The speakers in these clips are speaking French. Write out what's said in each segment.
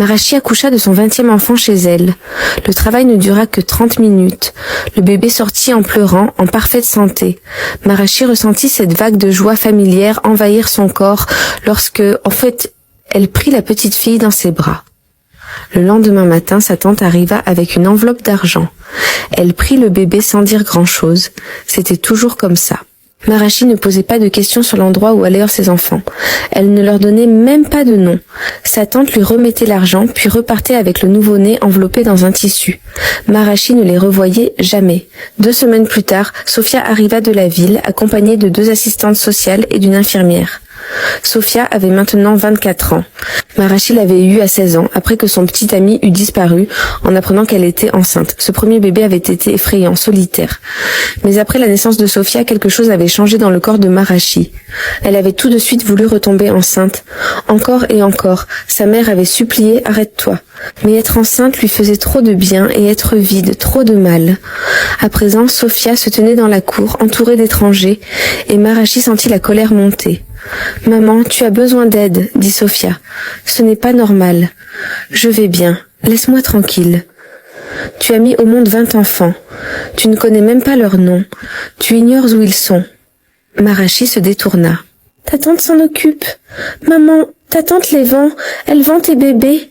Marachi accoucha de son 20e enfant chez elle. Le travail ne dura que 30 minutes. Le bébé sortit en pleurant, en parfaite santé. Marachi ressentit cette vague de joie familière envahir son corps lorsque, elle prit la petite fille dans ses bras. Le lendemain matin, sa tante arriva avec une enveloppe d'argent. Elle prit le bébé sans dire grand-chose. C'était toujours comme ça. Marachi ne posait pas de questions sur l'endroit où allaient ses enfants. Elle ne leur donnait même pas de nom. Sa tante lui remettait l'argent, puis repartait avec le nouveau-né enveloppé dans un tissu. Marachi ne les revoyait jamais. 2 semaines plus tard, Sofia arriva de la ville, accompagnée de 2 assistantes sociales et d'une infirmière. Sofia avait maintenant 24 ans. Marachi l'avait eue à 16 ans, après que son petit ami eût disparu en apprenant qu'elle était enceinte. Ce premier bébé avait été effrayant, solitaire. Mais après la naissance de Sofia, quelque chose avait changé dans le corps de Marachi. Elle avait tout de suite voulu retomber enceinte. Encore et encore, sa mère avait supplié « Arrête-toi ». Mais être enceinte lui faisait trop de bien et être vide, trop de mal. À présent, Sofia se tenait dans la cour, entourée d'étrangers, et Marachi sentit la colère monter. « Maman, tu as besoin d'aide, » dit Sofia. « Ce n'est pas normal. Je vais bien. Laisse-moi tranquille. Tu as mis au monde 20 enfants. Tu ne connais même pas leurs noms. Tu ignores où ils sont. » Marachi se détourna. « Ta tante s'en occupe. Maman, ta tante les vend. Elle vend tes bébés.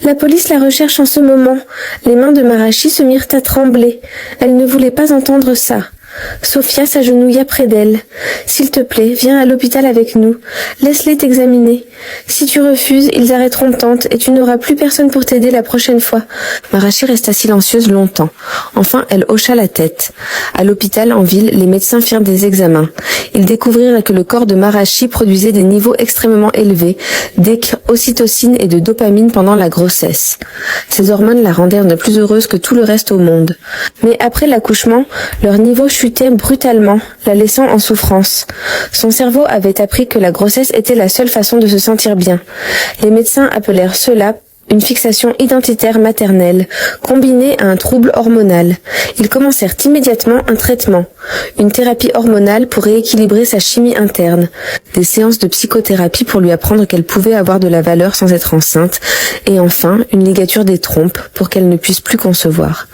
La police la recherche en ce moment. » Les mains de Marachi se mirent à trembler. Elle ne voulait pas entendre ça. Sofia s'agenouilla près d'elle. « S'il te plaît, viens à l'hôpital avec nous. Laisse-les t'examiner. Si tu refuses, ils arrêteront tante et tu n'auras plus personne pour t'aider la prochaine fois. » Marachi resta silencieuse longtemps. Enfin, elle hocha la tête. À l'hôpital, en ville, les médecins firent des examens. Ils découvrirent que le corps de Marachi produisait des niveaux extrêmement élevés d'ocytocine et de dopamine pendant la grossesse. Ces hormones la rendèrent plus heureuse que tout le reste au monde. Mais après l'accouchement, leur niveau chutait brutalement, la laissant en souffrance. Son cerveau avait appris que la grossesse était la seule façon de se sentir bien. Les médecins appelèrent cela une fixation identitaire maternelle, combinée à un trouble hormonal. Ils commencèrent immédiatement un traitement, une thérapie hormonale pour rééquilibrer sa chimie interne, des séances de psychothérapie pour lui apprendre qu'elle pouvait avoir de la valeur sans être enceinte, et enfin une ligature des trompes pour qu'elle ne puisse plus concevoir.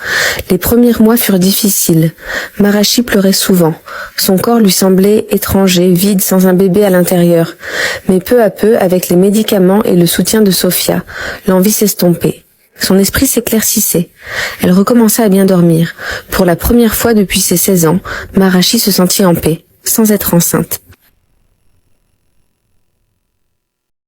Les premiers mois furent difficiles. Marachi pleurait souvent. Son corps lui semblait étranger, vide, sans un bébé à l'intérieur. Mais peu à peu, avec les médicaments et le soutien de Sofia, l'envie s'estompait. Son esprit s'éclaircissait. Elle recommença à bien dormir. Pour la première fois depuis ses 16 ans, Marachi se sentit en paix, sans être enceinte.